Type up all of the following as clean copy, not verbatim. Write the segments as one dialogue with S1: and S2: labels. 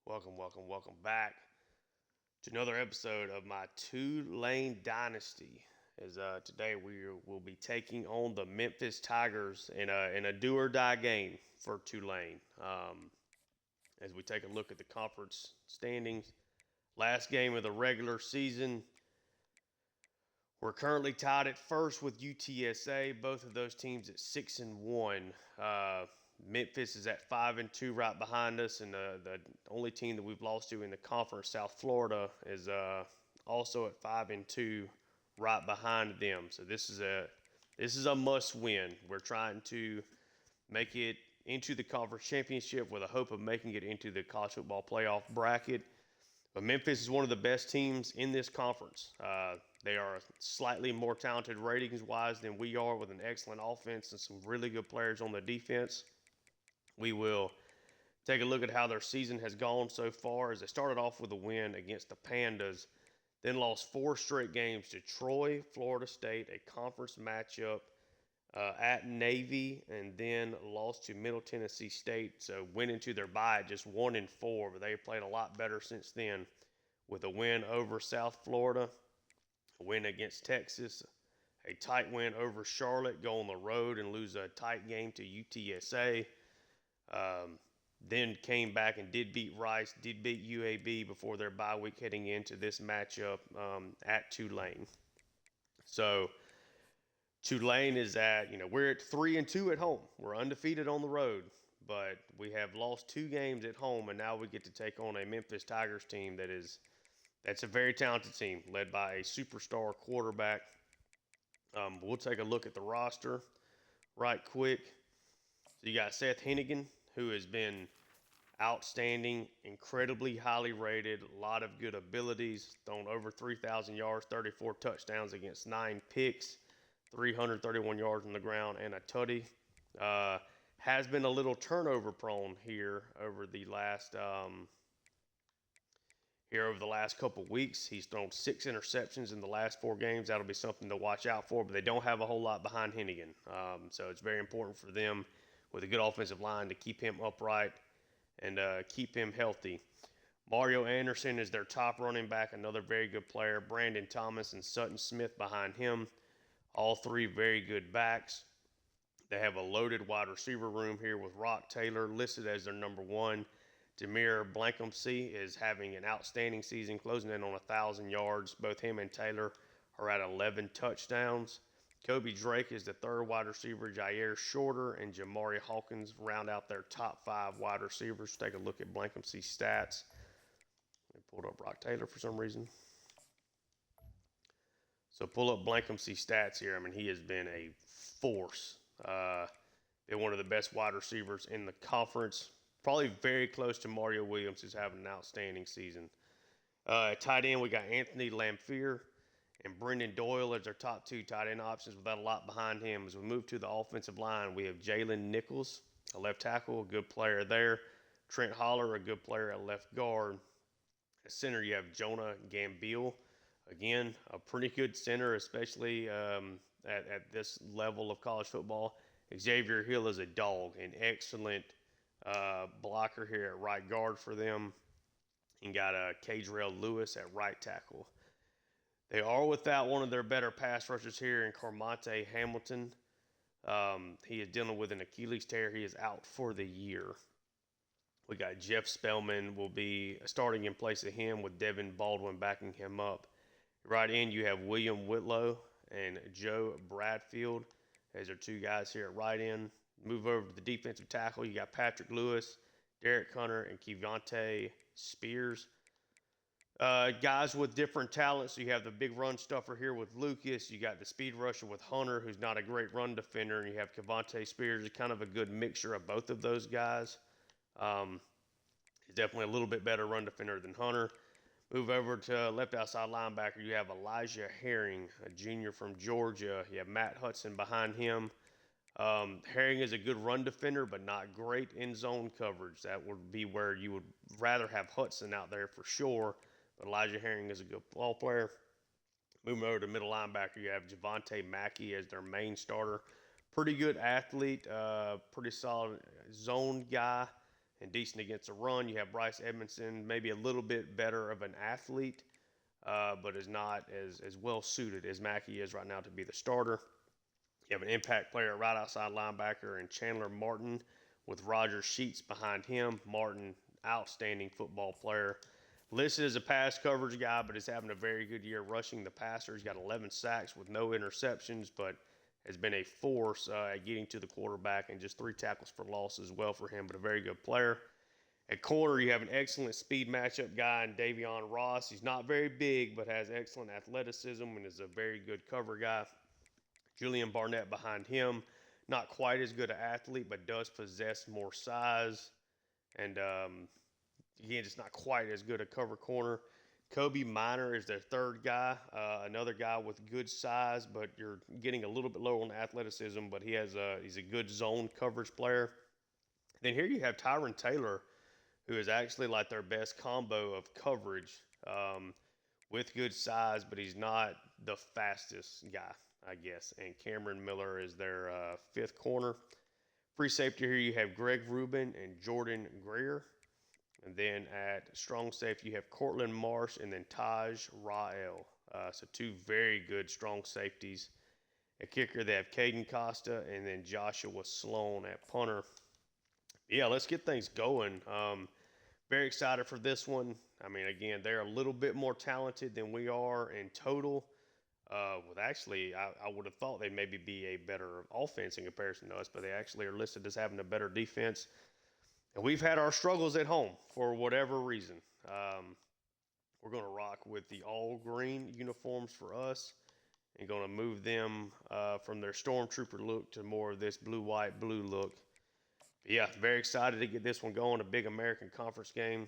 S1: Welcome back to another episode of my Tulane Dynasty. As today we will be taking on the Memphis Tigers in a do or die game for Tulane. As we take a look at the conference standings, last game of the regular season, we're currently tied at first with UTSA. Both of those teams at 6-1. Memphis is at 5-2, right behind us, and the only team that we've lost to in the conference, South Florida, is also at 5-2, right behind them. So this is a must win. We're trying to make it into the conference championship with a hope of making it into the college football playoff bracket. But Memphis is one of the best teams in this conference. They are slightly more talented ratings-wise than we are, with an excellent offense and some really good players on the defense. We will take a look at how their season has gone so far, as they started off with a win against the Pandas, then lost 4 straight games to Troy, Florida State, a conference matchup, at Navy, and then lost to Middle Tennessee State. So went into their bye at just 1-4, but they played a lot better since then, with a win over South Florida, a win against Texas, a tight win over Charlotte, go on the road and lose a tight game to UTSA. Then came back and did beat Rice, did beat UAB before their bye week, heading into this matchup at Tulane. So Tulane is we're at 3-2 at home. We're undefeated on the road, but we have lost 2 games at home, and now we get to take on a Memphis Tigers team that's a very talented team, led by a superstar quarterback. We'll take a look at the roster right quick. So you got Seth Hennigan, who has been outstanding, incredibly highly rated, a lot of good abilities, thrown over 3,000 yards, 34 touchdowns against 9 picks, 331 yards on the ground, and a tutty. Has been a little turnover prone here over the last couple weeks. He's thrown 6 interceptions in the last 4 games. That'll be something to watch out for, but they don't have a whole lot behind Hennigan. So it's very important for them, with a good offensive line, to keep him upright and keep him healthy. Mario Anderson is their top running back, another very good player. Brandon Thomas and Sutton Smith behind him, all 3 very good backs. They have a loaded wide receiver room here, with Rock Taylor listed as their number 1. Jameer Blankumsey is having an outstanding season, closing in on 1,000 yards. Both him and Taylor are at 11 touchdowns. Kobe Drake is the 3rd wide receiver. Jair Shorter and Jamari Hawkins round out their top 5 wide receivers. Take a look at Blankumsey's stats. I pulled up Rock Taylor for some reason. So pull up Blankumsey's stats here. I mean, he has been a force. Been one of the best wide receivers in the conference. Probably very close to Mario Williams, who's having an outstanding season. At tight end, we got Anthony Lamphere and Brendan Doyle as our top 2 tight end options, without a lot behind him. As we move to the offensive line, we have Jalen Nichols, a left tackle, a good player there. Trent Holler, a good player at left guard. At center, you have Jonah Gambill. Again, a pretty good center, especially at this level of college football. Xavier Hill is a dog, an excellent blocker here at right guard for them. And got Cadrell Lewis at right tackle. They are without one of their better pass rushers here in Carmonte Hamilton. He is dealing with an Achilles tear. He is out for the year. We got Jeff Spellman will be starting in place of him, with Devin Baldwin backing him up. Right in, you have William Whitlow and Joe Bradfield as our 2 guys here at right end. Move over to the defensive tackle. You got Patrick Lewis, Derek Hunter, and Kevontae Spears. Guys with different talents. So you have the big run stuffer here with Lucas. You got the speed rusher with Hunter, who's not a great run defender. And you have Kevontae Spears, is kind of a good mixture of both of those guys. He's definitely a little bit better run defender than Hunter. Move over to left outside linebacker. You have Elijah Herring, a junior from Georgia. You have Matt Hudson behind him. Herring is a good run defender, but not great in zone coverage. That would be where you would rather have Hudson out there for sure. But Elijah Herring is a good ball player. Moving over to middle linebacker, you have Javante Mackey as their main starter. Pretty good athlete, pretty solid zone guy. and decent against the run. You have Bryce Edmondson, maybe a little bit better of an athlete, but is not as well suited as Mackey is right now to be the starter. You have an impact player right outside linebacker and Chandler Martin with Roger Sheets behind him. Martin, outstanding football player. Listed as a pass coverage guy, but is having a very good year rushing the passer. He's got 11 sacks with no interceptions, but has been a force at getting to the quarterback, and just 3 tackles for loss as well for him, but a very good player. At corner, you have an excellent speed matchup guy in Davion Ross. He's not very big, but has excellent athleticism and is a very good cover guy. Julian Barnett behind him. Not quite as good an athlete, but does possess more size. And, again, just not quite as good a cover corner. Kobe Minor is their third guy, another guy with good size, but you're getting a little bit lower on athleticism, but he's a good zone coverage player. Then here you have Tyron Taylor, who is actually like their best combo of coverage with good size, but he's not the fastest guy, I guess. And Cameron Miller is their 5th corner. Free safety here you have Greg Rubin and Jordan Greer. And then at strong safety, you have Cortland Marsh and then Taj Rael. So 2 very good strong safeties. At kicker, they have Caden Costa and then Joshua Sloan at punter. Yeah, let's get things going. Very excited for this one. I mean, again, they're a little bit more talented than we are in total. Actually, I would have thought they'd maybe be a better offense in comparison to us, but they actually are listed as having a better defense. And we've had our struggles at home for whatever reason. We're going to rock with the all-green uniforms for us and going to move them from their Stormtrooper look to more of this blue-white, blue look. But yeah, very excited to get this one going, a big American Conference game.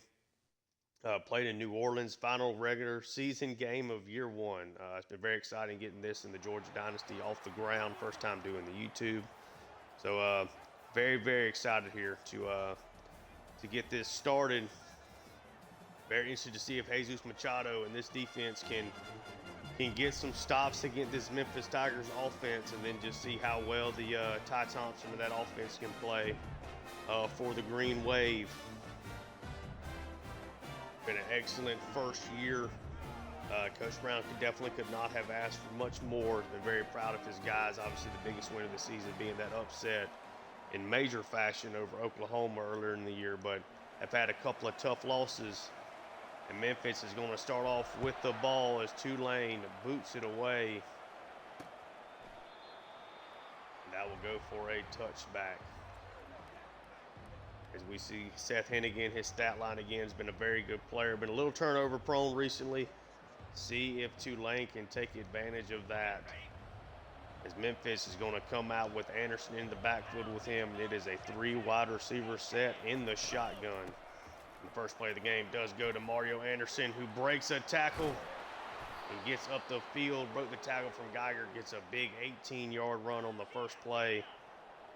S1: Played in New Orleans, final regular season game of year 1. It's been very exciting getting this in the Georgia Dynasty off the ground, first time doing the YouTube. So very, very excited here to get this started. Very interested to see if Jesus Machado and this defense can get some stops against this Memphis Tigers offense, and then just see how well the Ty Thompson of that offense can play for the Green Wave. Been an excellent first year. Coach Brown definitely could not have asked for much more. Been very proud of his guys. Obviously the biggest win of the season being that upset in major fashion over Oklahoma earlier in the year, but have had a couple of tough losses. And Memphis is going to start off with the ball as Tulane boots it away. And that will go for a touchback. As we see Seth Hennigan, his stat line again has been a very good player. Been a little turnover prone recently. See if Tulane can take advantage of that. As Memphis is going to come out with Anderson in the backfield with him. It is a 3 wide receiver set in the shotgun. The first play of the game does go to Mario Anderson, who breaks a tackle and gets up the field. Broke the tackle from Geiger, gets a big 18-yard run on the first play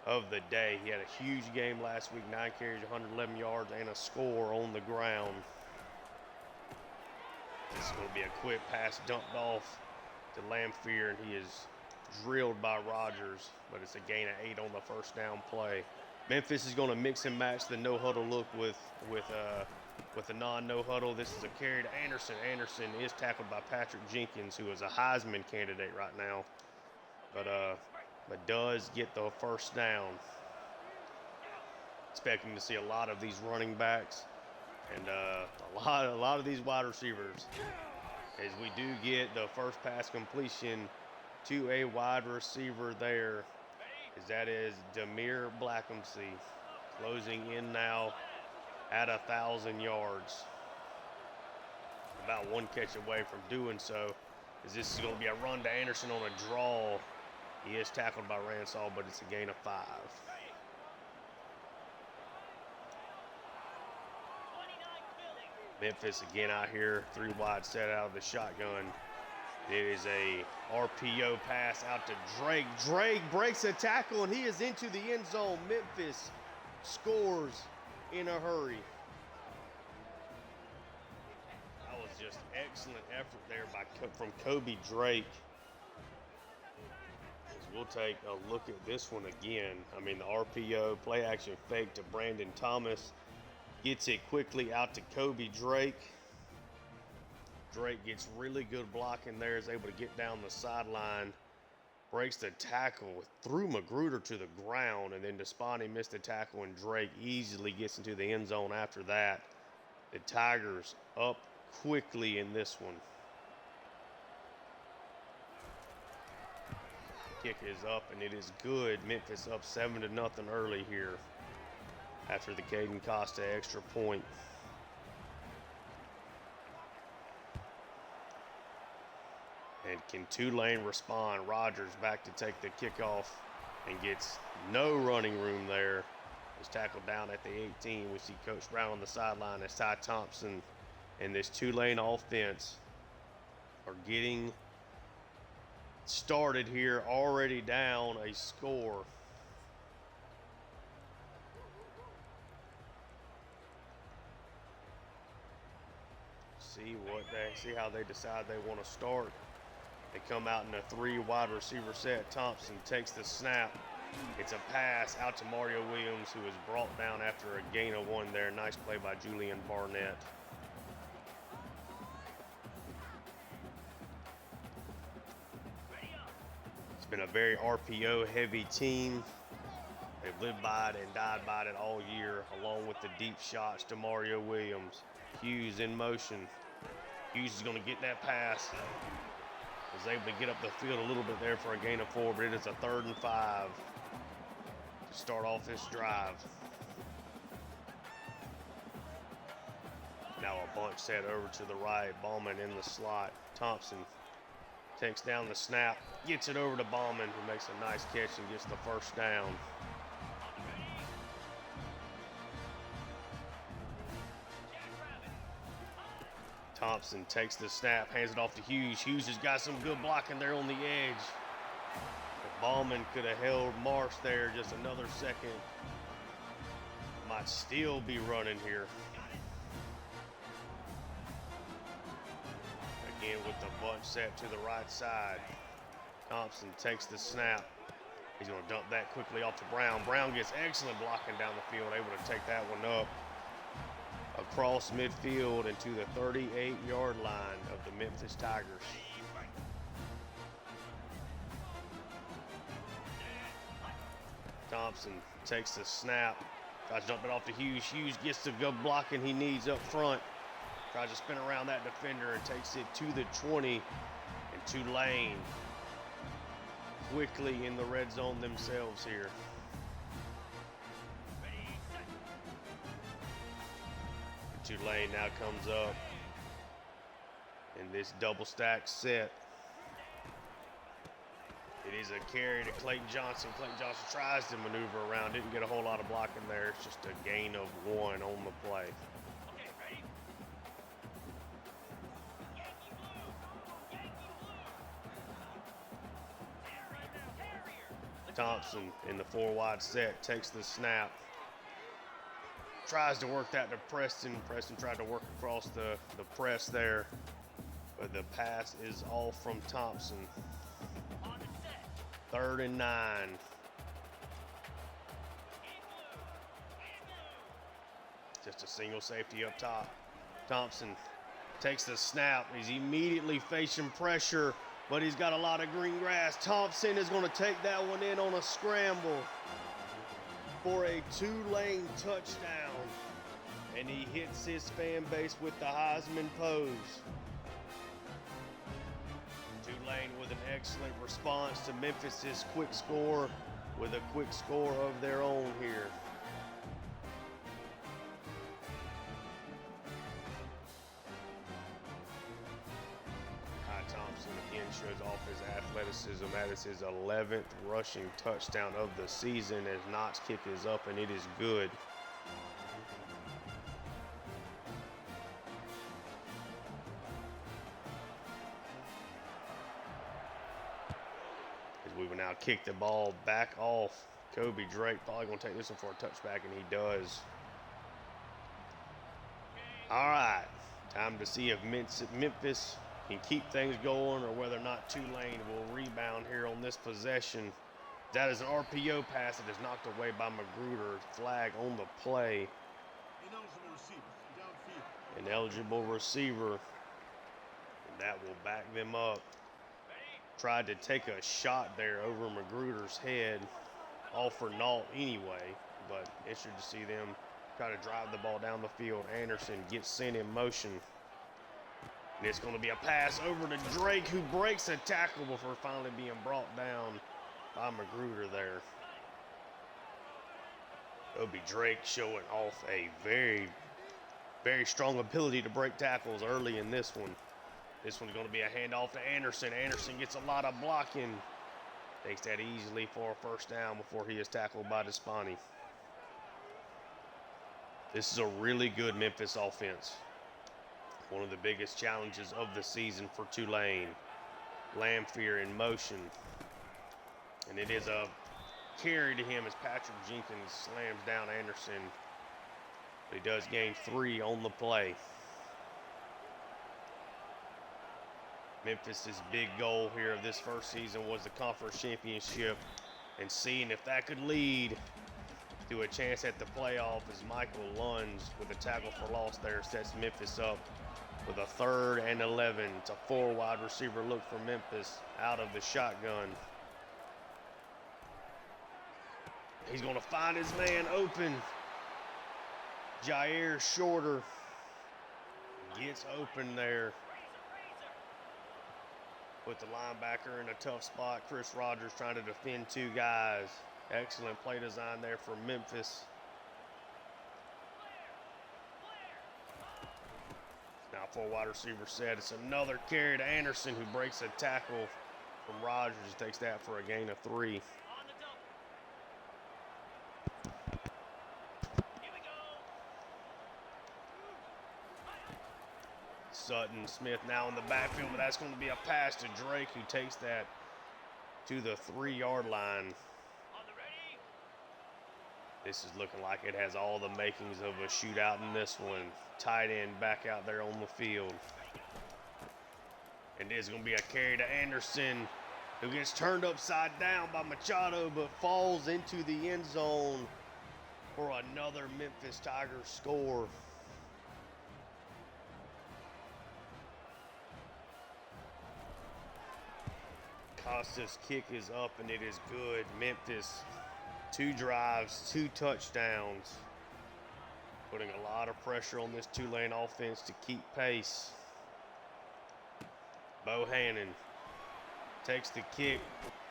S1: of the day. He had a huge game last week, 9 carries, 111 yards, and a score on the ground. This is going to be a quick pass dumped off to Lamphere, and he is drilled by Rogers, but it's a gain of 8 on the first down play. Memphis is going to mix and match the no-huddle look with the non-no-huddle. This is a carry to Anderson. Anderson is tackled by Patrick Jenkins, who is a Heisman candidate right now, but does get the first down. Expecting to see a lot of these running backs and a lot of these wide receivers, as we do get the first pass completion to a wide receiver there, as that is Demir Blackhamsey, closing in now at 1,000 yards. About 1 catch away from doing so, as this is going to be a run to Anderson on a draw. He is tackled by Ransall, but it's a gain of 5. Memphis again out here, 3 wide set out of the shotgun. It is a RPO pass out to Drake. Drake breaks a tackle, and he is into the end zone. Memphis scores in a hurry. That was just excellent effort there from Kobe Drake. We'll take a look at this one again. I mean, the RPO play action fake to Brandon Thomas. Gets it quickly out to Kobe Drake. Drake gets really good blocking there, is able to get down the sideline, breaks the tackle, threw Magruder to the ground, and then Despani missed the tackle, and Drake easily gets into the end zone after that. The Tigers up quickly in this one. Kick is up, and it is good. Memphis up 7-0 early here after the Caden Costa extra point. And can Tulane respond? Rogers back to take the kickoff and gets no running room there. He's tackled down at the 18. We see Coach Brown on the sideline as Ty Thompson and this Tulane offense are getting started here, already down a score. See how they decide they want to start. They come out in a 3 wide receiver set. Thompson takes the snap. It's a pass out to Mario Williams, who is brought down after a gain of 1 there. Nice play by Julian Barnett. It's been a very RPO-heavy team. They've lived by it and died by it all year, along with the deep shots to Mario Williams. Hughes in motion. Hughes is going to get that pass. Was able to get up the field a little bit there for a gain of 4, but it is a 3rd and 5 to start off this drive. Now a bunch set over to the right. Ballman in the slot. Thompson takes down the snap, gets it over to Ballman, who makes a nice catch and gets the first down. Thompson takes the snap, hands it off to Hughes. Hughes has got some good blocking there on the edge. But Ballman could have held Marsh there just another second. Might still be running here. Again with the bunch set to the right side. Thompson takes the snap. He's going to dump that quickly off to Brown. Brown gets excellent blocking down the field, able to take that one up across midfield into the 38-yard line of the Memphis Tigers. Thompson takes the snap, tries to dump it off to Hughes. Hughes gets the good blocking he needs up front. Tries to spin around that defender and takes it to the 20. And Tulane quickly in the red zone themselves here. Tulane now comes up in this double stack set. It is a carry to Clayton Johnson. Clayton Johnson tries to maneuver around, didn't get a whole lot of blocking there. It's just a gain of 1 on the play. Thompson in the 4 wide set takes the snap. Tries to work that to Preston. Preston tried to work across the press there, but the pass is off from Thompson. 3rd and 9. Just a single safety up top. Thompson takes the snap. He's immediately facing pressure, but he's got a lot of green grass. Thompson is going to take that one in on a scramble for a Tulane touchdown. And he hits his fan base with the Heisman pose. Tulane with an excellent response to Memphis's quick score with a quick score of their own here. Ty Thompson again shows off his athleticism. That is his 11th rushing touchdown of the season as Knox kick is up and it is good. We will now kick the ball back off. Kobe Drake probably going to take this one for a touchback, and he does. All right, time to see if Memphis can keep things going or whether or not Tulane will rebound here on this possession. That is an RPO pass that is knocked away by Magruder. Flag on the play. Ineligible receiver. And that will back them up. Tried to take a shot there over Magruder's head. All for naught anyway. But interesting to see them try to drive the ball down the field. Anderson gets sent in motion. And it's going to be a pass over to Drake, who breaks a tackle before finally being brought down by Magruder there. Obi Drake showing off a very, very strong ability to break tackles early in this one. This one's going to be a handoff to Anderson. Anderson gets a lot of blocking. Takes that easily for a first down before he is tackled by Despani. This is a really good Memphis offense. One of the biggest challenges of the season for Tulane. Lamphere in motion. And it is a carry to him as Patrick Jenkins slams down Anderson. But he does gain 3 on the play. Memphis' big goal here of this first season was the conference championship, and seeing if that could lead to a chance at the playoff as Michael Lunds with a tackle for loss there sets Memphis up with a 3rd and 11. It's a 4 wide receiver look for Memphis out of the shotgun. He's going to find his man open. Jair Shorter gets open there. Put the linebacker in a tough spot. Chris Rogers trying to defend 2 guys. Excellent play design there for Memphis. Now 4 wide receiver set. It's another carry to Anderson, who breaks a tackle from Rogers. Takes that for a gain of 3. Sutton Smith now in the backfield, but that's going to be a pass to Drake, who takes that to the 3-yard line. This is looking like it has all the makings of a shootout in this one. Tight end back out there on the field. And there's going to be a carry to Anderson, who gets turned upside down by Machado, but falls into the end zone for another Memphis Tigers score. Costa's kick is up, and it is good. Memphis, 2 drives, 2 touchdowns. Putting a lot of pressure on this Tulane offense to keep pace. Bohannon takes the kick,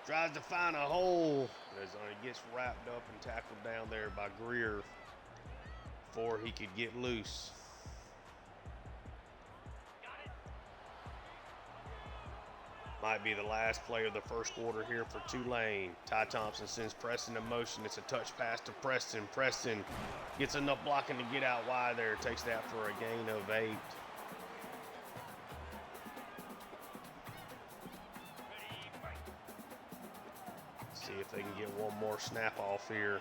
S1: tries to find a hole, as he gets wrapped up and tackled down there by Greer before he could get loose. Might be the last play of the first quarter here for Tulane. Ty Thompson sends Preston in motion. It's a touch pass to Preston. Preston gets enough blocking to get out wide there. Takes that for a gain of 8. See if they can get one more snap off here.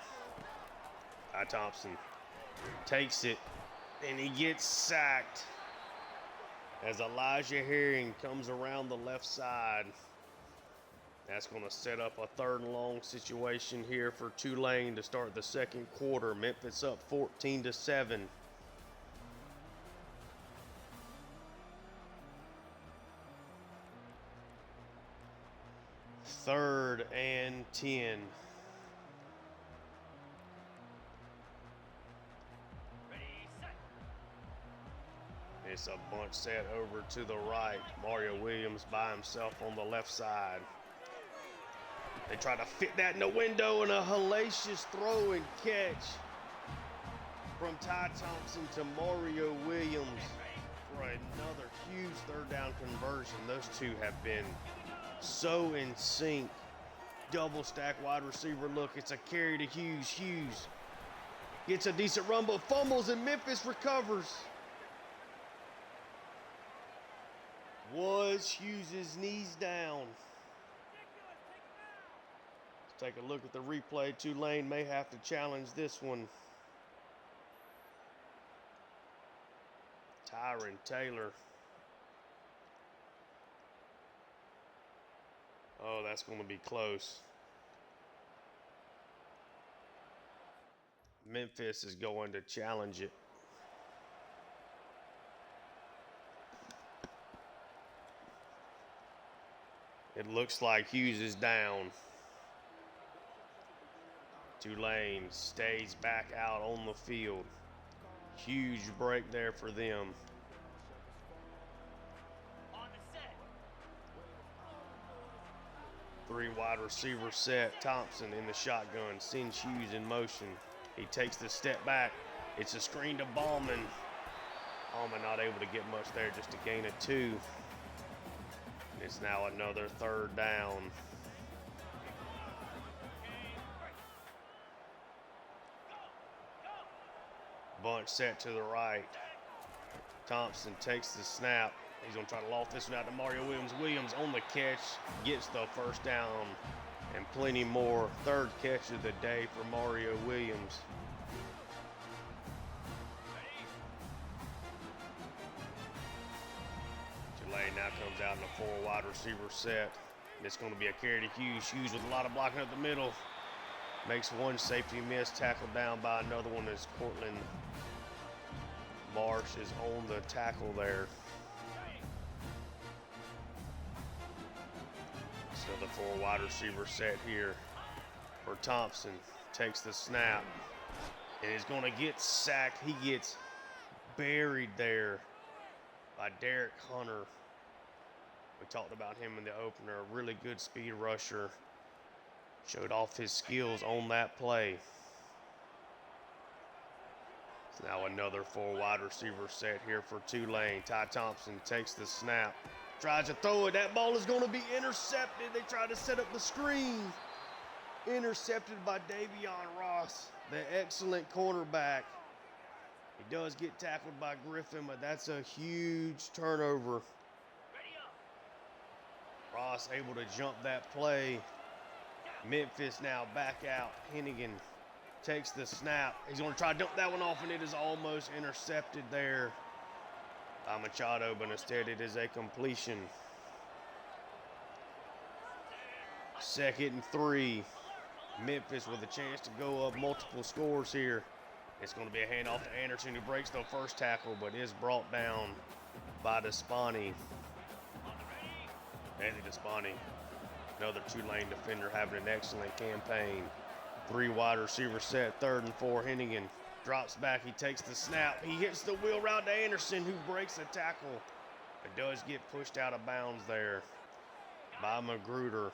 S1: Ty Thompson takes it, and he gets sacked as Elijah Herring comes around the left side. That's going to set up a 3rd and long situation here for Tulane to start the second quarter. Memphis up 14-7. Third and 10. It's a bunch set over to the right. Mario Williams by himself on the left side. They try to fit that in the window, and a hellacious throw and catch from Ty Thompson to Mario Williams for another huge 3rd down conversion. Those 2 have been so in sync. Double stack wide receiver look. It's a carry to Hughes. Hughes gets a decent run, but fumbles, and Memphis recovers. Was Hughes' knees down? Let's take a look at the replay. Tulane may have to challenge this one. Tyron Taylor. Oh, that's going to be close. Memphis is going to challenge it. It looks like Hughes is down. Tulane stays back out on the field. Huge break there for them. Three wide receiver set. Thompson in the shotgun. Sends Hughes in motion. He takes the step back. It's a screen to Ballman. Ballman not able to get much there, just a gain of 2. It's now another 3rd down. Bunch set to the right. Thompson takes the snap. He's going to try to loft this one out to Mario Williams. Williams on the catch, gets the 1st down and plenty more. 3rd catch of the day for Mario Williams. Tulane now comes out in a 4 wide receiver set. It's going to be a carry to Hughes. Hughes with a lot of blocking up the middle. Makes one safety miss, tackled down by another one as Cortland Marsh is on the tackle there. So the 4 wide receiver set here for Thompson. Takes the snap and is going to get sacked. He gets buried there by Derek Hunter. We talked about him in the opener. A really good speed rusher. Showed off his skills on that play. It's now another 4 wide receiver set here for Tulane. Ty Thompson takes the snap. Tries to throw it. That ball is going to be intercepted. They try to set up the screen. Intercepted by Davion Ross, the excellent cornerback. He does get tackled by Griffin, but that's a huge turnover. Ross able to jump that play. Memphis now back out. Hennigan takes the snap. He's going to try to dump that one off, and it is almost intercepted there by Machado, but instead it is a completion. 2nd and 3. Memphis with a chance to go up multiple scores here. It's going to be a handoff to Anderson, who breaks the 1st tackle, but is brought down by Despani. Anthony Despani, another Tulane defender, having an excellent campaign. 3 wide receiver set, 3rd and 4. Hennigan drops back. He takes the snap. He hits the wheel route to Anderson, who breaks a tackle. It does get pushed out of bounds there by Magruder.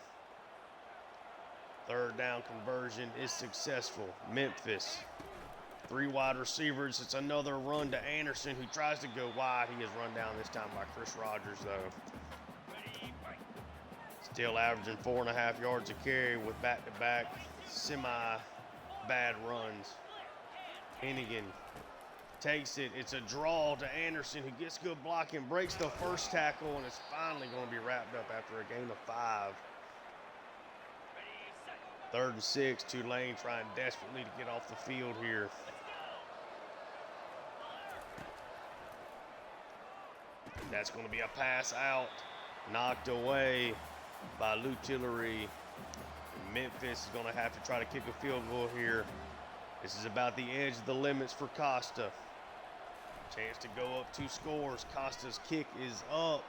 S1: 3rd down conversion is successful. Memphis, 3 wide receivers. It's another run to Anderson, who tries to go wide. He is run down this time by Chris Rogers, though. Still averaging 4.5 yards a carry with back-to-back semi-bad runs. Hennigan takes it. It's a draw to Anderson, who gets good blocking, breaks the 1st tackle, and is finally going to be wrapped up after a gain of 5. 3rd and 6. Tulane trying desperately to get off the field here. That's going to be a pass out, knocked away by Lou Tillery. Memphis is going to have to try to kick a field goal here. This is about the edge of the limits for Costa. Chance to go up 2 scores. Costa's kick is up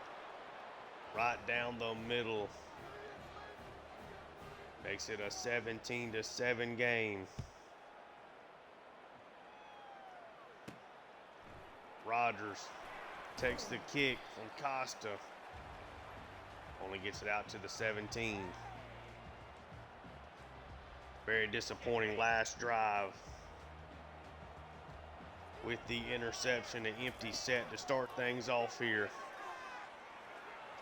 S1: right down the middle. Makes it a 17-7 game. Rogers takes the kick from Costa. Only gets it out to the 17. Very disappointing last drive with the interception, an empty set to start things off here.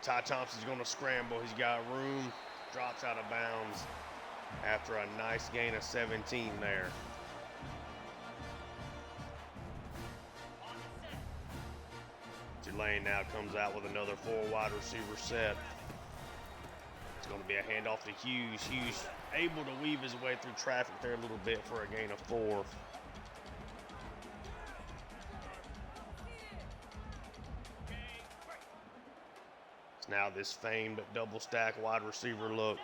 S1: Ty Thompson's going to scramble. He's got room, drops out of bounds after a nice gain of 17 there. Tulane now comes out with another 4 wide receiver set. It's going to be a handoff to Hughes. Hughes able to weave his way through traffic there a little bit for a gain of 4. It's now this famed double stack wide receiver look.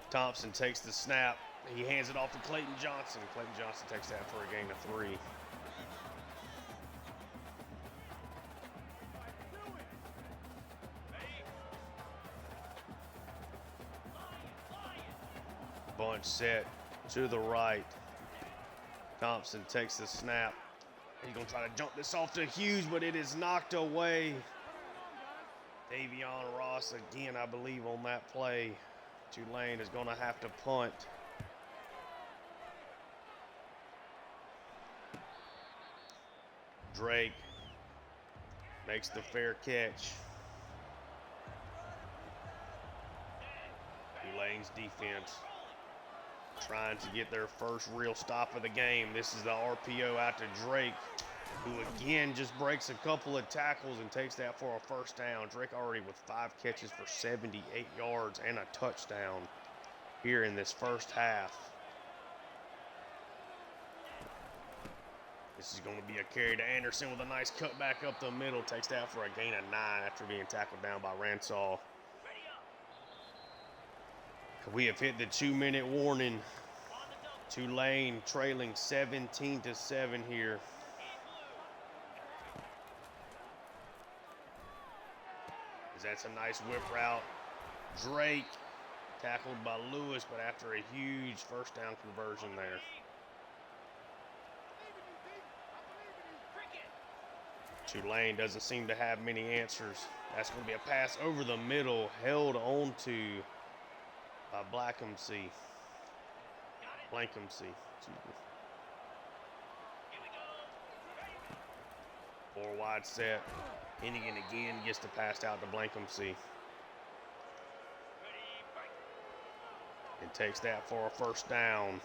S1: Thompson takes the snap. He hands it off to Clayton Johnson. Clayton Johnson takes that for a gain of 3. Bunch set to the right. Thompson takes the snap. He's going to try to jump this off to Hughes, but it is knocked away. Davion Ross again, I believe, on that play. Tulane is going to have to punt. Drake makes the fair catch. Tulane's defense trying to get their first real stop of the game. This is the RPO out to Drake, who again just breaks a couple of tackles and takes that for a first down. Drake already with 5 catches for 78 yards and a touchdown here in this first half. This is going to be a carry to Anderson with a nice cutback up the middle. Takes that for a gain of 9 after being tackled down by Ransall. We have hit the 2-minute warning. Tulane trailing 17-7 here. That's a nice whip route. Drake tackled by Lewis, but after a huge first down conversion there. Tulane doesn't seem to have many answers. That's going to be a pass over the middle, held on to by Blankhamsey. 4 wide set. Hennigan again gets the pass out to Blankhamsey. And takes that for a first down.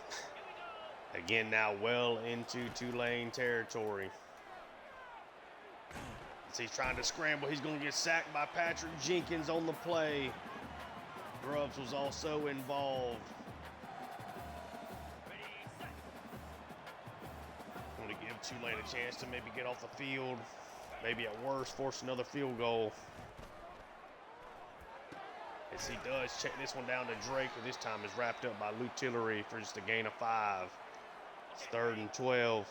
S1: Again, now well into Tulane territory. As he's trying to scramble, he's going to get sacked by Patrick Jenkins on the play. Grubbs was also involved. Going to give Tulane a chance to maybe get off the field. Maybe at worst, force another field goal. As he does, check this one down to Drake, who this time is wrapped up by Luke Tillery for just a gain of 5. It's 3rd and 12.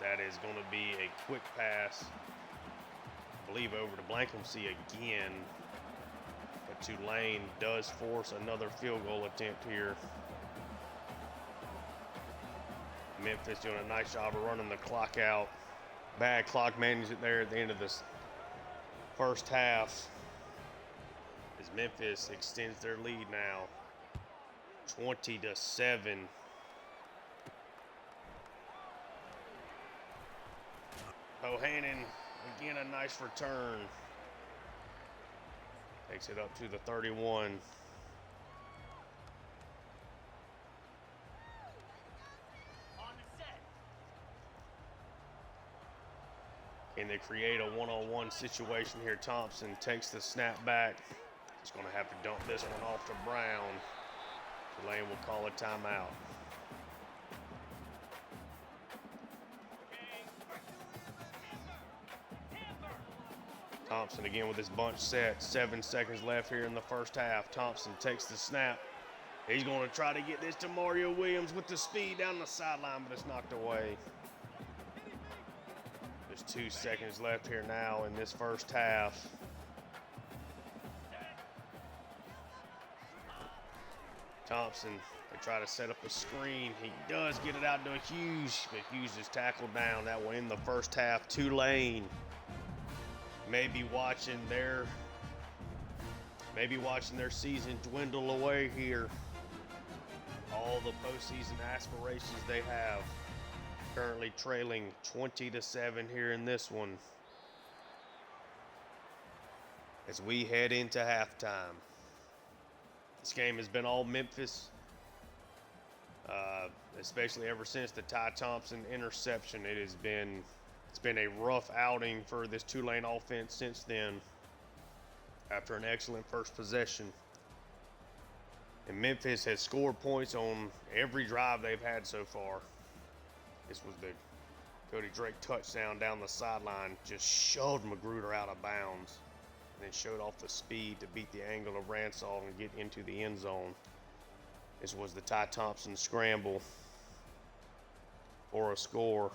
S1: That is going to be a quick pass, I believe, over to Blankhamsey again. But Tulane does force another field goal attempt here. Memphis doing a nice job of running the clock out. Bad clock management there at the end of this first half, as Memphis extends their lead now 20-7. Bohannon, again a nice return. Takes it up to the 31. And they create a one-on-one situation here. Thompson takes the snap back. He's going to have to dump this one off to Brown. Tulane will call a timeout. Thompson again with his bunch set. 7 seconds left here in the first half. Thompson takes the snap. He's going to try to get this to Mario Williams with the speed down the sideline, but it's knocked away. There's 2 seconds left here now in this first half. Thompson, they try to set up a screen. He does get it out to Hughes, but Hughes is tackled down. That will end the first half. Tulane maybe watching their season dwindle away here. All the postseason aspirations they have. Currently trailing 20-7 here in this one, as we head into halftime. This game has been all Memphis, especially ever since the Ty Thompson interception. It's been a rough outing for this Tulane offense since then, after an excellent first possession. And Memphis has scored points on every drive they've had so far. This was the Cody Drake touchdown down the sideline, just shoved Magruder out of bounds, and then showed off the speed to beat the angle of Ransall and get into the end zone. This was the Ty Thompson scramble for a score.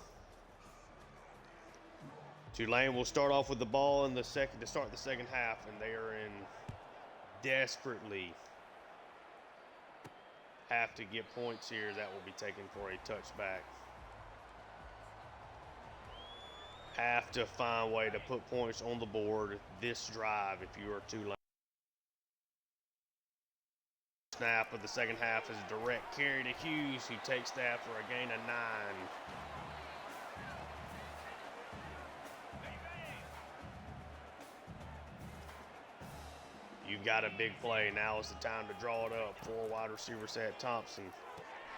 S1: Tulane will start off with the ball in the second to start the second half, and they are in desperately have to get points here. That will be taken for a touchback. Have to find a way to put points on the board this drive if you are Tulane. Snap of the second half is a direct carry to Hughes, who takes that for a gain of 9. You've got a big play. Now is the time to draw it up. 4 wide receiver set. Thompson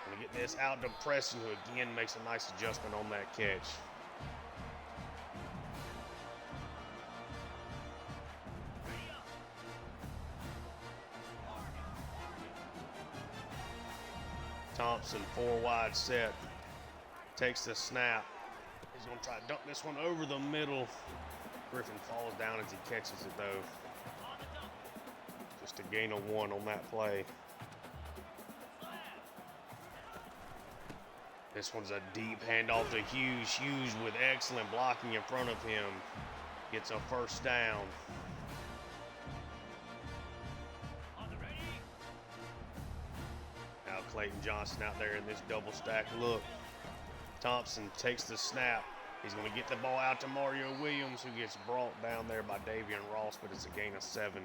S1: going to get this out to Preston, who again makes a nice adjustment on that catch. Thompson, 4 wide set. Takes the snap. He's going to try to dump this one over the middle. Griffin falls down as he catches it, though. Just a gain of 1 on that play. This one's a deep handoff to Hughes. Hughes with excellent blocking in front of him. Gets a first down. Now Clayton Johnson out there in this double stack look. Thompson takes the snap. He's going to get the ball out to Mario Williams, who gets brought down there by Davian Ross, but it's a gain of 7.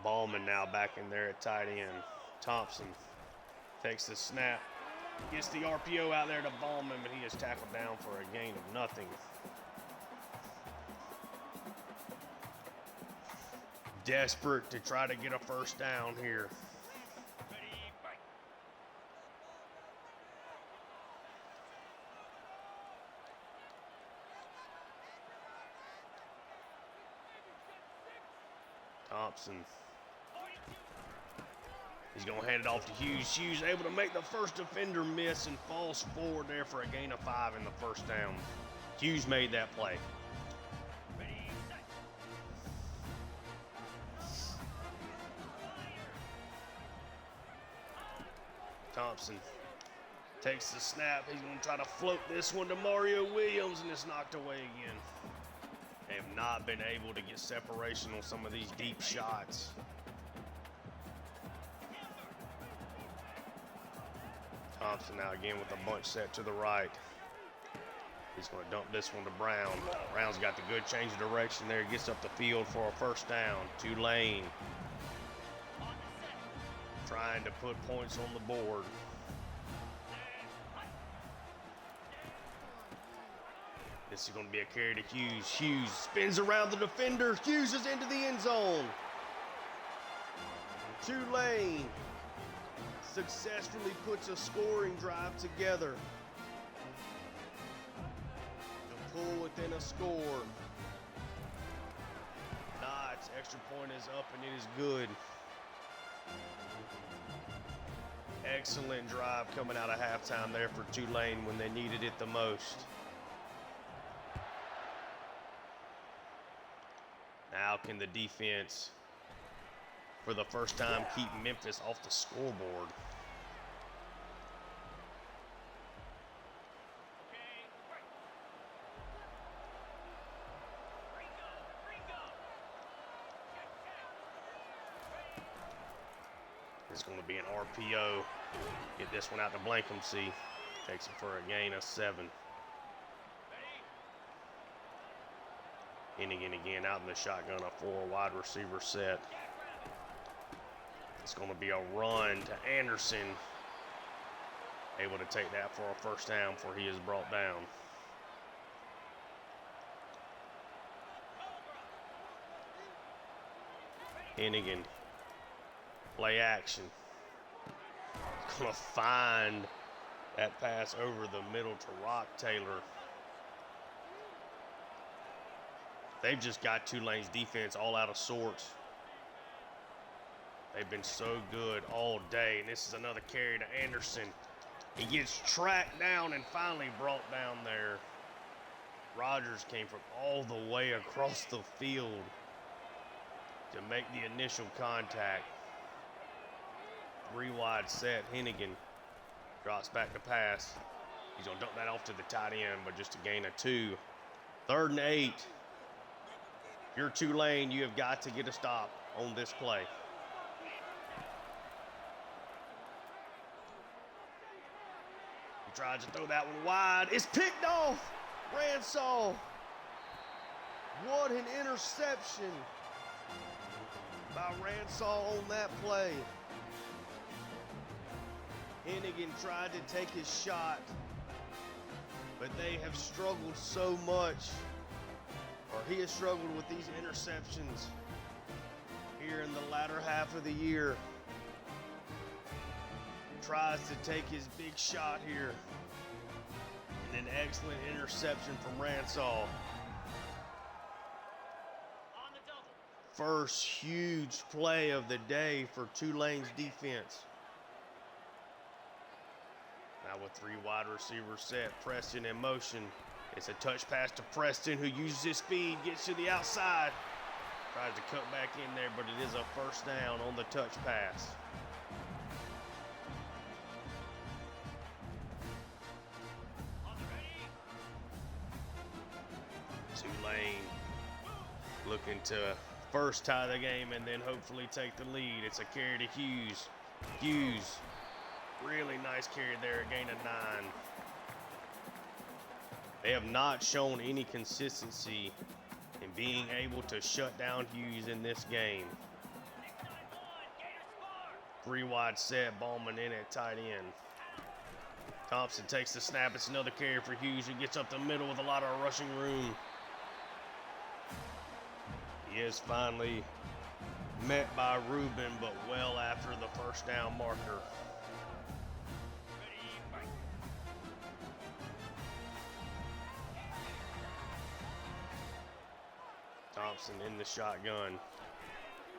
S1: Ballman now back in there at tight end. Thompson takes the snap, gets the RPO out there to Ballman, but he is tackled down for a gain of nothing. Desperate to try to get a first down here. Thompson. He's going to hand it off to Hughes. Hughes able to make the first defender miss and falls forward there for a gain of 5 in the first down. Hughes made that play. Thompson takes the snap. He's going to try to float this one to Mario Williams, and it's knocked away again. They have not been able to get separation on some of these deep shots. Thompson now again with a bunch set to the right. He's going to dump this one to Brown. Brown's got the good change of direction there. Gets up the field for a first down. Tulane trying to put points on the board. This is going to be a carry to Hughes. Hughes spins around the defender. Hughes is into the end zone. Tulane successfully puts a scoring drive together to pull within a score. Nods, extra point is up and it is good. Excellent drive coming out of halftime there for Tulane when they needed it the most. Now can the defense, for the first time, keep Memphis off the scoreboard? It's going to be an RPO. Get this one out to Blankenship. Takes it for a gain of 7. Hennigan again out in the shotgun, a 4 wide receiver set. It's going to be a run to Anderson. Able to take that for a first down before he is brought down. Hennigan. Play action. Going to find that pass over the middle to Rock Taylor. They've just got Tulane's defense all out of sorts. They've been so good all day. And this is another carry to Anderson. He gets tracked down and finally brought down there. Rogers came from all the way across the field to make the initial contact. 3 wide set. Hennigan drops back to pass. He's going to dump that off to the tight end, but just a gain of 2. 3rd and 8. If you're Tulane, you have got to get a stop on this play. He tries to throw that one wide. It's picked off. Ransall. What an interception by Ransall on that play. Hennigan tried to take his shot, but they have struggled so much, or he has struggled with these interceptions here in the latter half of the year. Tries to take his big shot here, and an excellent interception from Ransall. First huge play of the day for Tulane's defense. Now with 3 wide receivers set, Preston in motion. It's a touch pass to Preston, who uses his speed, gets to the outside. Tries to cut back in there, but it is a first down on the touch pass. Tulane looking to first tie the game and then hopefully take the lead. It's a carry to Hughes. Hughes, really nice carry there, a gain of 9. They have not shown any consistency in being able to shut down Hughes in this game. 3 wide set, Ballman in at tight end. Thompson takes the snap. It's another carry for Hughes, who gets up the middle with a lot of rushing room. He is finally met by Rubin, but well after the first down marker. Thompson in the shotgun.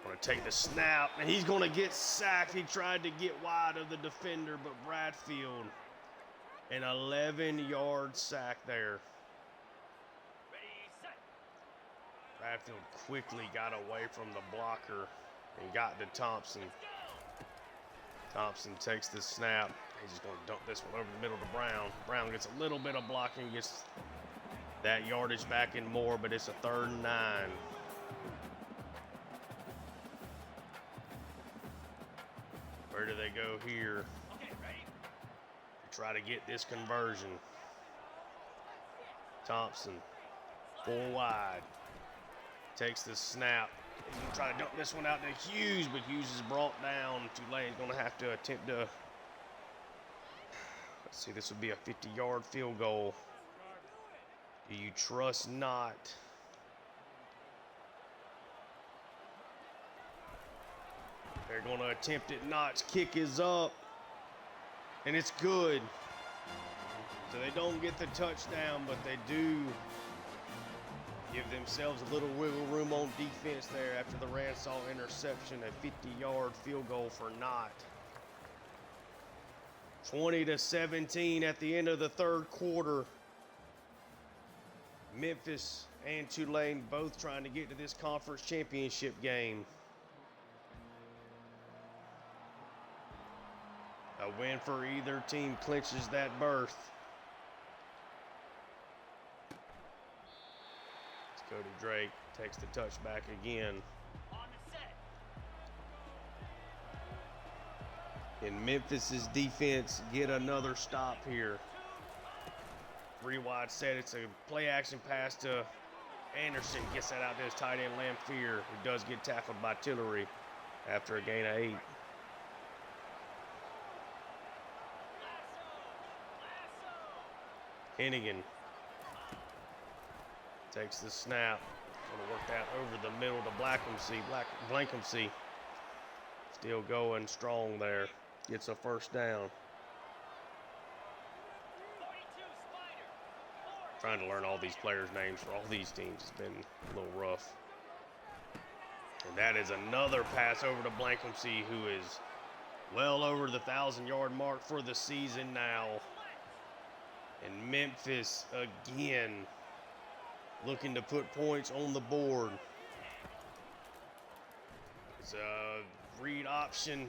S1: Going to take the snap, and he's going to get sacked. He tried to get wide of the defender, but Bradfield, an 11-yard sack there. Bradfield quickly got away from the blocker and got to Thompson. Thompson takes the snap. He's just going to dump this one over the middle to Brown. Brown gets a little bit of blocking, gets that yardage back and more, but it's a 3rd and 9. Where do they go here? Try to get this conversion. Thompson, 4 wide. Takes the snap. He's going to try to dump this one out to Hughes, but Hughes is brought down. Tulane's going to have to attempt to, let's see, this would be a 50-yard field goal. Do you trust not? They're going to attempt it not. Kick is up, and it's good. So they don't get the touchdown, but they do give themselves a little wiggle room on defense there after the Ransall interception. A 50-yard field goal for Knott. 20-17 at the end of the 3rd quarter. Memphis and Tulane both trying to get to this conference championship game. A win for either team clinches that berth. Cody Drake takes the touchback again. And Memphis's defense get another stop here. 3 wide set. It's a play action pass to Anderson. Gets that out to his tight end Lamphere, who does get tackled by Tillery after a gain of 8. Hennigan takes the snap. Going to work that over the middle to Blankhamsey. Still going strong there. Gets a first down. Trying to learn all these players' names for all these teams has been a little rough. And that is another pass over to Blankhamsey, who is well over the 1,000-yard mark for the season now. And Memphis again looking to put points on the board. It's a read option.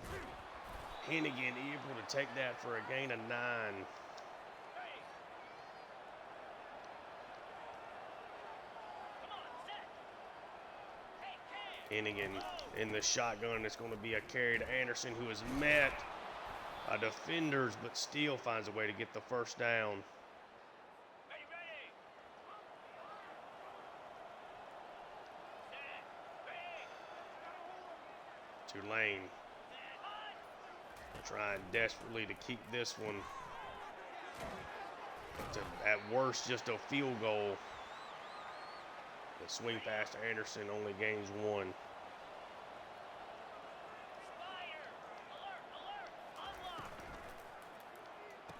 S1: Hennigan able to take that for a gain of 9. Hennigan in the shotgun. It's going to be a carry to Anderson, who is met by defenders, but still finds a way to get the first down. Tulane trying desperately to keep this one to, at worst, just a field goal. The swing pass to Anderson only gains 1.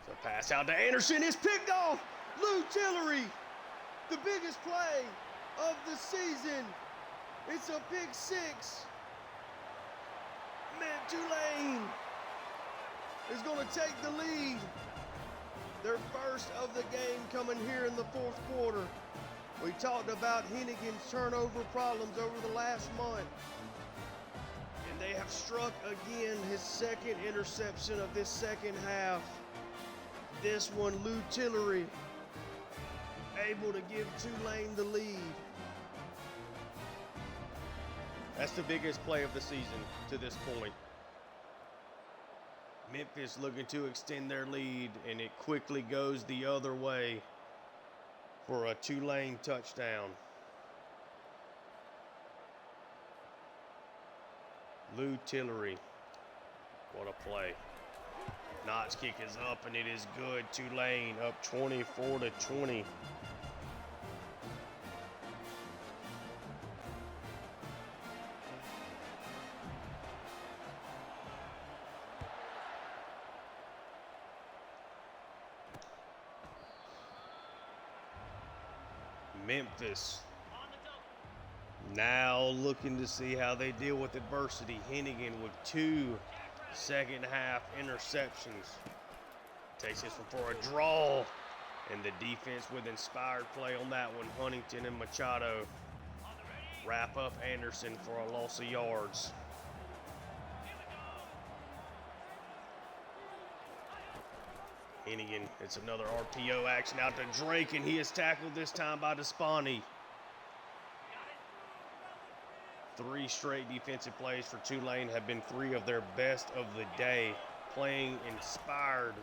S1: So pass out to Anderson is picked off. Lou Tillery, the biggest play of the season. It's a pick 6. Tulane is going to take the lead. Their first of the game coming here in the 4th quarter. We talked about Hennigan's turnover problems over the last month. And they have struck again, his 2nd interception of this 2nd half. This one, Lou Tillery, able to give Tulane the lead. That's the biggest play of the season to this point. Memphis looking to extend their lead, and it quickly goes the other way for a Tulane touchdown. Lou Tillery, what a play. Knott's kick is up, and it is good. Tulane up 24-20. Memphis now looking to see how they deal with adversity. Hennigan with 2 second-half interceptions. Takes this one for a draw, and the defense with inspired play on that one. Huntington and Machado wrap up Anderson for a loss of yards. Hennigan, it's another RPO action out to Drake, and he is tackled this time by Despani. 3 straight defensive plays for Tulane have been 3 of their best of the day, playing inspired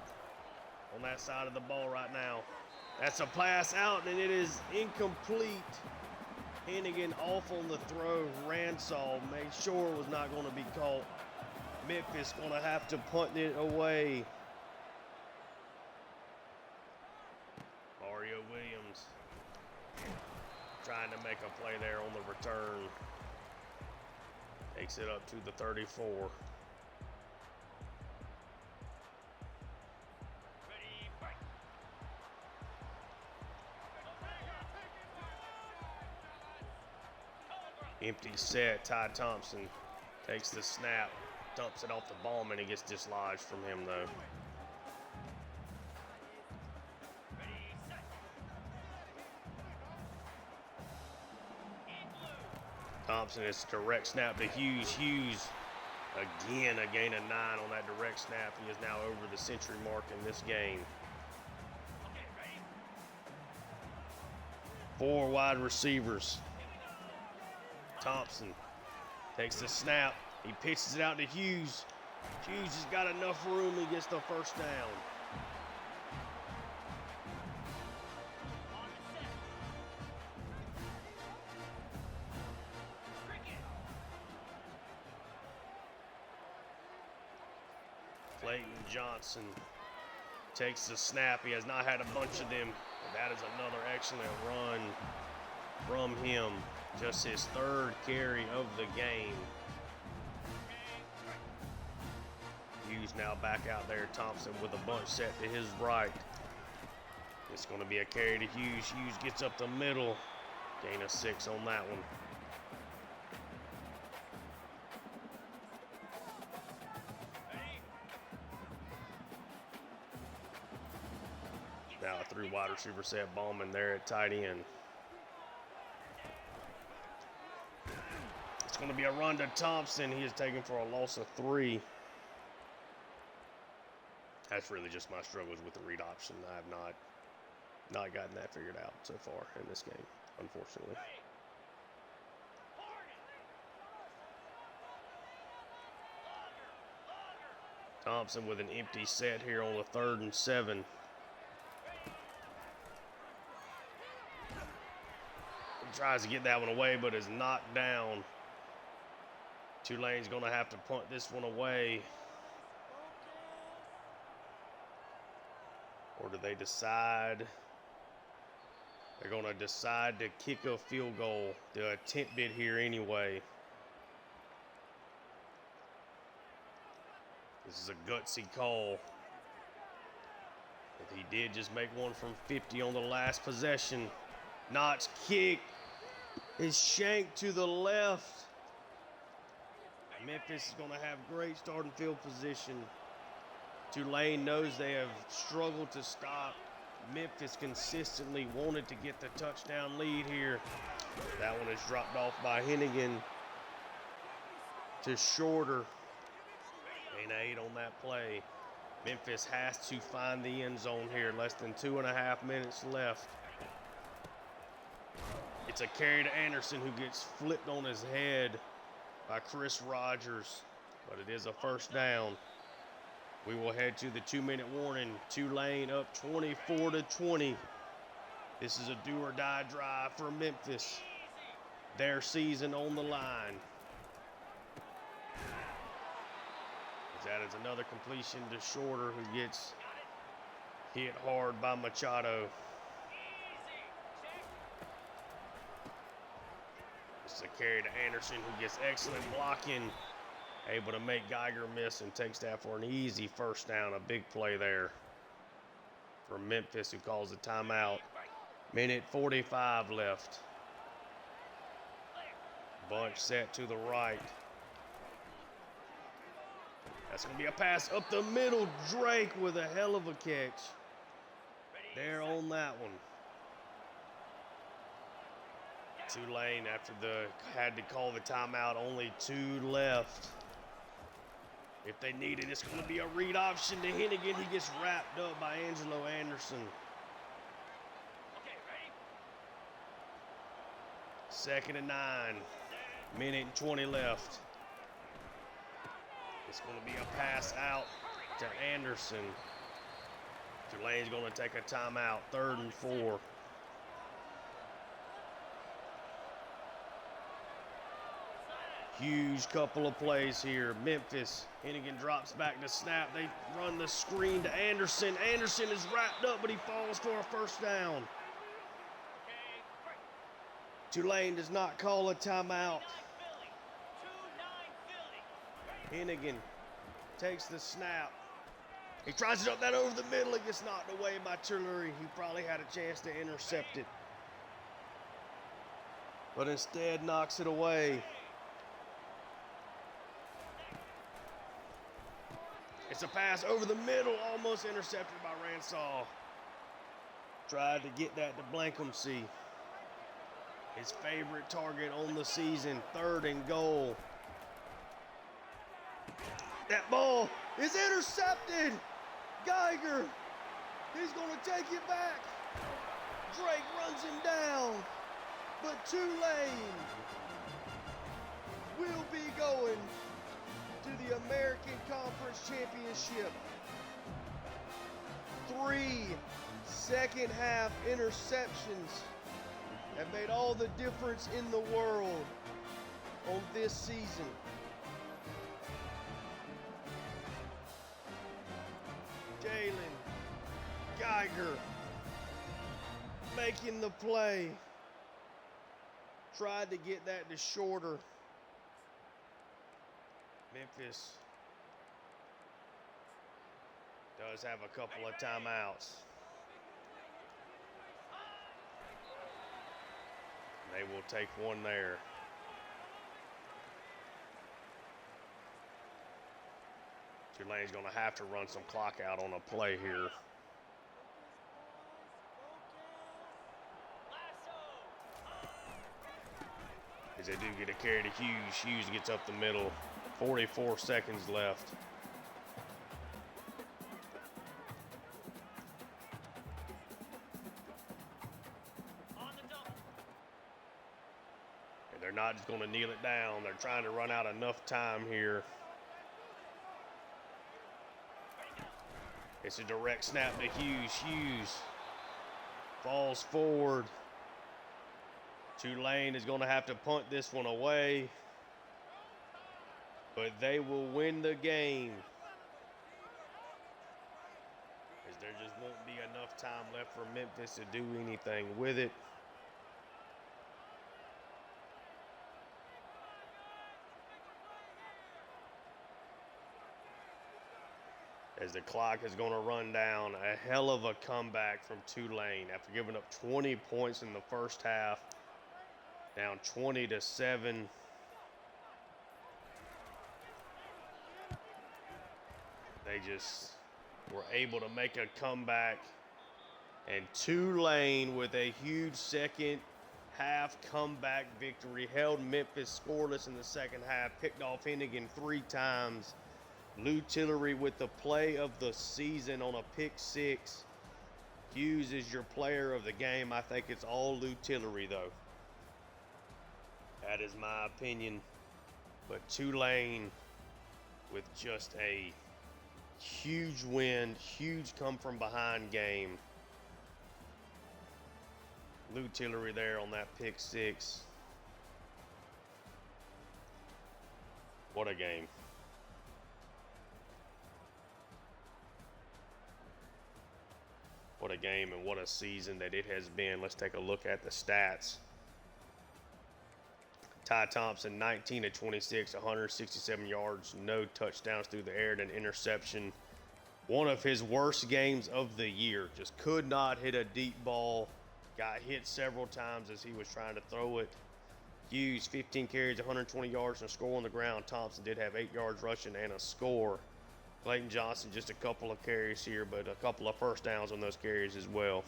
S1: on that side of the ball right now. That's a pass out, and it is incomplete. Hennigan off on the throw. Ransaw made sure it was not going to be caught. Memphis going to have to punt it away. Mario Williams trying to make a play there on the return. Takes it up to the 34. Empty set. Ty Thompson takes the snap, dumps it off the ball, and it gets dislodged from him though. Thompson, it's a direct snap to Hughes. Hughes, again, a gain of 9 on that direct snap. He is now over the century mark in this game. 4 wide receivers. Thompson takes the snap. He pitches it out to Hughes. Hughes has got enough room. He gets the first down. Clayton Johnson takes the snap. He has not had a bunch of them, but that is another excellent run from him. Just his 3rd carry of the game. Hughes now back out there. Thompson with a bunch set to his right. It's going to be a carry to Hughes. Hughes gets up the middle. Gain of 6 on that one. Now a 3 wide receiver set. Ballman there at tight end. It's going to be a run to Thompson. He is taken for a loss of 3. That's really just my struggles with the read option. I have not gotten that figured out so far in this game, unfortunately. Thompson with an empty set here on the 3rd and 7. He tries to get that one away, but is knocked down. Tulane's going to have to punt this one away. Or do they decide? They're going to decide to kick a field goal. They'll attempt it here anyway. This is a gutsy call. If he did just make one from 50 on the last possession. Knott's kick is shanked to the left. Memphis is going to have great starting field position. Tulane knows they have struggled to stop. Memphis consistently wanted to get the touchdown lead here. That one is dropped off by Hennigan to Shorter. Ain't 8 on that play. Memphis has to find the end zone here. Less than 2.5 minutes left. It's a carry to Anderson, who gets flipped on his head by Chris Rogers, but it is a first down. We will head to the 2-minute warning. Tulane up 24-20. This is a do-or-die drive for Memphis. Their season on the line. That is another completion to Shorter, who gets hit hard by Machado. This is a carry to Anderson, who gets excellent blocking. Able to make Geiger miss and takes that for an easy first down. A big play there for Memphis, who calls a timeout. Minute 45 left. Bunch set to the right. That's going to be a pass up the middle. Drake with a hell of a catch there on that one. Tulane, after had to call the timeout, only 2 left. If they need it, it's going to be a read option to Hennigan. He gets wrapped up by Angelo Anderson. Second and 9. Minute and 20 left. It's going to be a pass out to Anderson. Tulane's going to take a timeout. 3rd and 4. Huge couple of plays here. Memphis. Hennigan drops back to snap. They run the screen to Anderson. Anderson is wrapped up, but he falls for a first down. Tulane does not call a timeout. Hennigan takes the snap. He tries it up that over the middle. It gets knocked away by Tillery. He probably had a chance to intercept it, but instead knocks it away. It's a pass over the middle, almost intercepted by Ransaw. Tried to get that to Blankumsey. His favorite target on the season. 3rd and goal. That ball is intercepted. Geiger, he's going to take it back. Drake runs him down, but Tulane will be going to the American Conference Championship. 3 second-half interceptions have made all the difference in the world on this season. Jalen Geiger making the play. Tried to get that to Shorter. Memphis does have a couple of timeouts. They will take one there. Tulane's going to have to run some clock out on a play here. As they do get a carry to Hughes. Hughes gets up the middle. 44 seconds left. And they're not just going to kneel it down. They're trying to run out enough time here. It's a direct snap to Hughes. Hughes falls forward. Tulane is going to have to punt this one away. But they will win the game. As there just won't be enough time left for Memphis to do anything with it. As the clock is going to run down, a hell of a comeback from Tulane after giving up 20 points in the first half, down 20-7. They just were able to make a comeback, and Tulane with a huge second half comeback victory held Memphis scoreless in the second half, picked off Hennigan 3 times. Lou Tillery with the play of the season on a pick 6. Hughes is your player of the game. I think it's all Lou Tillery, though. That is my opinion. But Tulane with just a huge win, huge come from behind game. Lou Tillery there on that pick 6. What a game. What a game and what a season that it has been. Let's take a look at the stats. Ty Thompson, 19-26, 167 yards, no touchdowns through the air and an interception. One of his worst games of the year. Just could not hit a deep ball. Got hit several times as he was trying to throw it. Hughes, 15 carries, 120 yards, and a score on the ground. Thompson did have 8 yards rushing and a score. Clayton Johnson, just a couple of carries here, but a couple of first downs on those carries as well.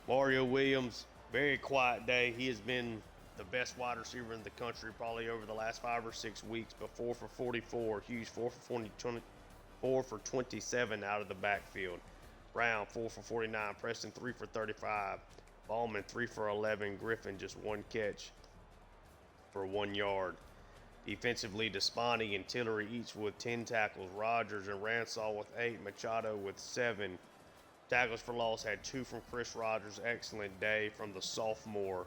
S1: Mario Williams, very quiet day. He has been the best wide receiver in the country probably over the last 5 or 6 weeks, but 4 for 44. Hughes, 4 for 27 out of the backfield. Brown, 4 for 49. Preston, 3 for 35. Ballman, 3 for 11. Griffin, just 1 catch for 1 yard. Defensively, Despani and Tillery each with 10 tackles. Rogers and Ransall with 8. Machado with 7. Tackles for loss had 2 from Chris Rogers. Excellent day from the sophomore.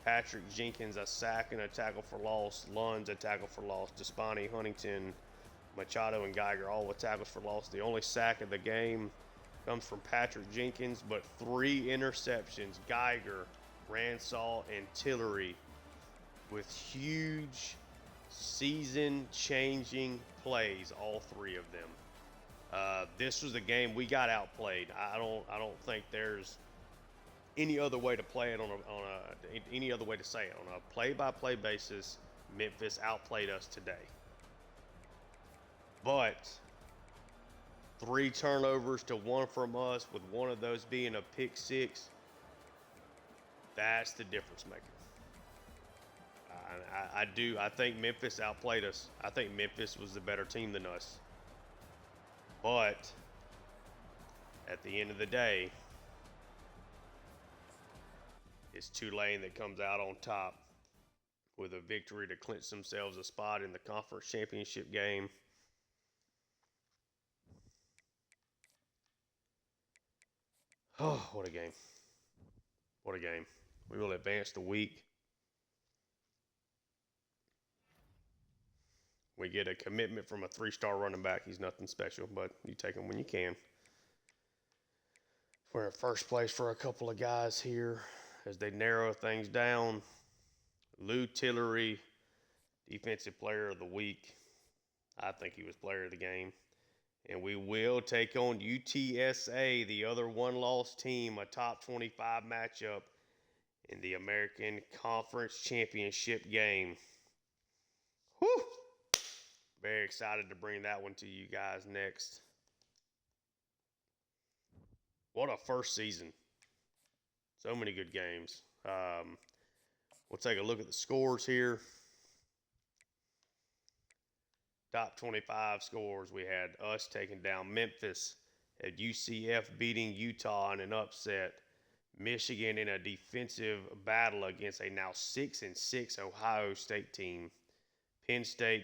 S1: Patrick Jenkins, a sack and a tackle for loss. Lunds, a tackle for loss. Despani, Huntington, Machado, and Geiger all with tackles for loss. The only sack of the game comes from Patrick Jenkins, but 3 interceptions. Geiger, Ransall, and Tillery with huge season-changing plays, all 3 of them. This was the game we got outplayed. I don't think there's any other way to play it any other way to say it. On a play-by-play basis, Memphis outplayed us today. But 3 turnovers to 1 from us, with one of those being a pick 6, that's the difference maker. I think Memphis outplayed us. I think Memphis was the better team than us. But at the end of the day, it's Tulane that comes out on top with a victory to clinch themselves a spot in the conference championship game. Oh, what a game. What a game. We will advance the week. We get a commitment from a 3-star running back. He's nothing special, but you take him when you can. We're in first place for a couple of guys here as they narrow things down. Lou Tillery, Defensive Player of the Week. I think he was Player of the Game. And we will take on UTSA, the other one-loss team, a top 25 matchup in the American Conference Championship game. Whew! Very excited to bring that one to you guys next. What a first season. So many good games. We'll take a look at the scores here. Top 25 scores. We had us taking down Memphis, at UCF beating Utah in an upset, Michigan in a defensive battle against a now 6-6 Ohio State team, Penn State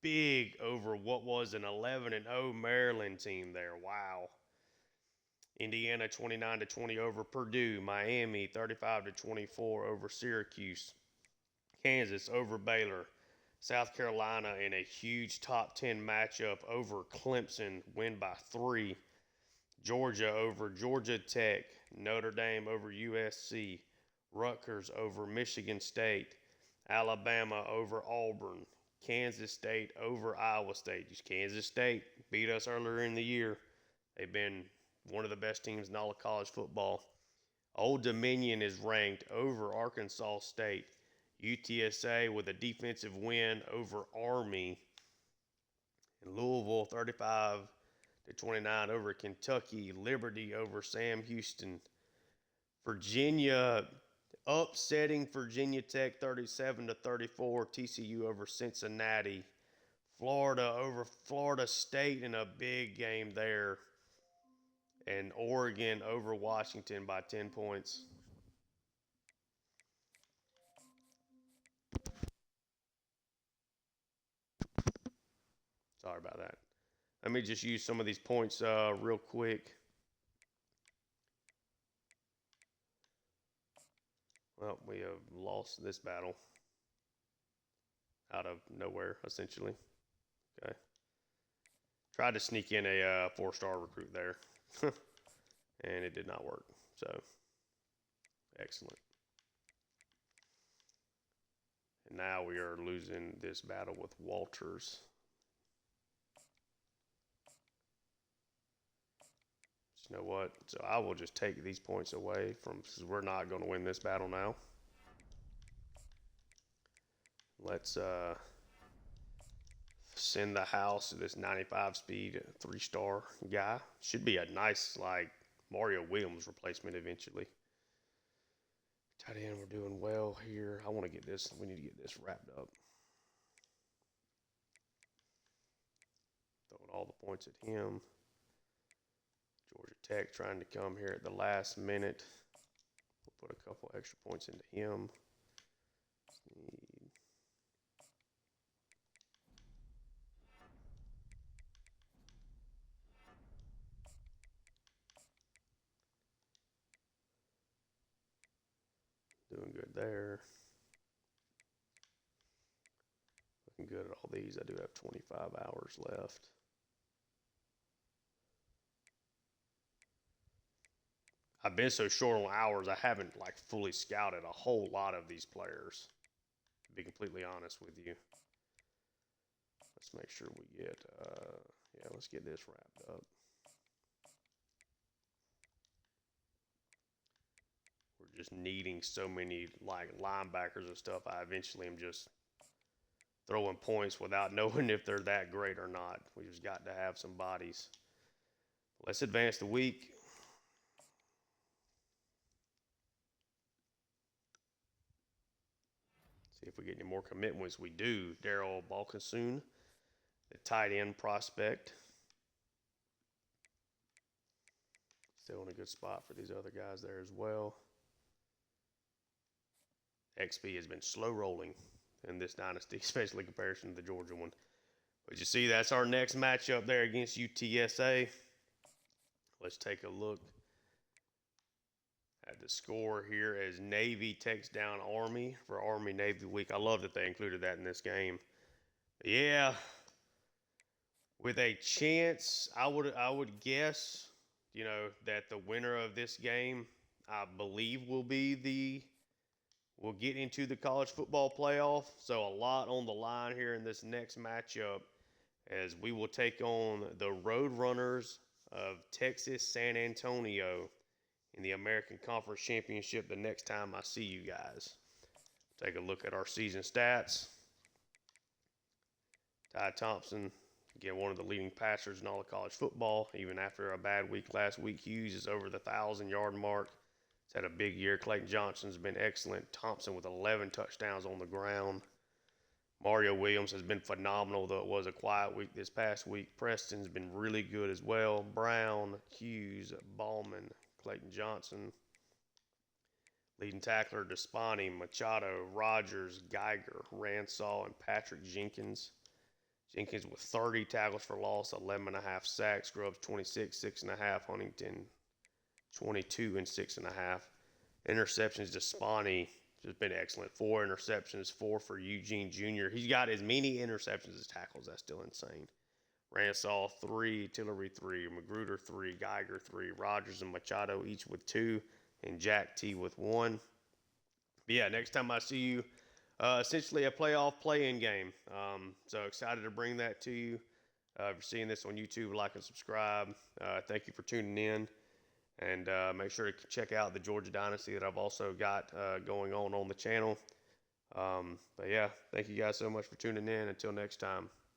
S1: big over what was an 11-0 Maryland team there. Wow. Indiana 29-20 over Purdue, Miami 35-24 over Syracuse, Kansas over Baylor, South Carolina in a huge top 10 matchup over Clemson, win by 3. Georgia over Georgia Tech, Notre Dame over USC, Rutgers over Michigan State, Alabama over Auburn, Kansas State over Iowa State. Kansas State beat us earlier in the year. They've been one of the best teams in all of college football. Old Dominion is ranked over Arkansas State. UTSA with a defensive win over Army. And Louisville 35-29 over Kentucky. Liberty over Sam Houston. Virginia upsetting Virginia Tech 37-34. TCU over Cincinnati. Florida over Florida State in a big game there. And Oregon over Washington by 10 points. Sorry about that. Let me just use some of these points real quick. Well, we have lost this battle out of nowhere, essentially. Okay. Tried to sneak in a 4-star recruit there, and it did not work. So, excellent. And now we are losing this battle with Walters. You know what? So I will just take these points away from, because we're not going to win this battle now. Let's send the house to this 95 speed 3-star guy. Should be a nice, like, Mario Williams replacement eventually. Tight end, we're doing well here. I want to get this, we need to get this wrapped up. Throwing all the points at him. Georgia Tech trying to come here at the last minute. We'll put a couple extra points into him. Doing good there. Looking good at all these. I do have 25 hours left. I've been so short on hours, I haven't like fully scouted a whole lot of these players, to be completely honest with you. Let's make sure we get, yeah, let's get this wrapped up. We're just needing so many like linebackers and stuff. I eventually am just throwing points without knowing if they're that great or not. We just got to have some bodies. Let's advance the week. See if we get any more commitments. We do. Daryl Balkinsoon, the tight end prospect. Still in a good spot for these other guys there as well. XP has been slow rolling in this dynasty, especially in comparison to the Georgia one. But you see, that's our next matchup there against UTSA. Let's take a look at the score here as Navy takes down Army for Army-Navy week. I love that they included that in this game. Yeah, with a chance, I would guess, you know, that the winner of this game, I believe, will get into the college football playoff. So a lot on the line here in this next matchup, as we will take on the Roadrunners of Texas San Antonio in the American Conference Championship the next time I see you guys. Take a look at our season stats. Ty Thompson, again, one of the leading passers in all of college football. Even after a bad week last week, Hughes is over the 1,000-yard mark. had a big year. Clayton Johnson's been excellent. Thompson with 11 touchdowns on the ground. Mario Williams has been phenomenal, though it was a quiet week this past week. Preston's been really good as well. Brown, Hughes, Ballman, Clayton Johnson. Leading tackler, Despani, Machado, Rogers, Geiger, Ransall, and Patrick Jenkins. Jenkins with 30 tackles for loss, 11.5 sacks. Grubbs 26, 6.5. Huntington 22 and 6.5. Interceptions, Despani has been excellent. 4 interceptions, 4 for Eugene Jr. He's got as many interceptions as tackles. That's still insane. Ransall 3, Tillery 3, Magruder 3, Geiger 3, Rogers and Machado each with 2, and Jack T with 1. But yeah, next time I see you, essentially a playoff play-in game. So excited to bring that to you. If you're seeing this on YouTube, like and subscribe. Thank you for tuning in. And make sure to check out the Georgia Dynasty that I've also got going on the channel. But yeah, thank you guys so much for tuning in. Until next time.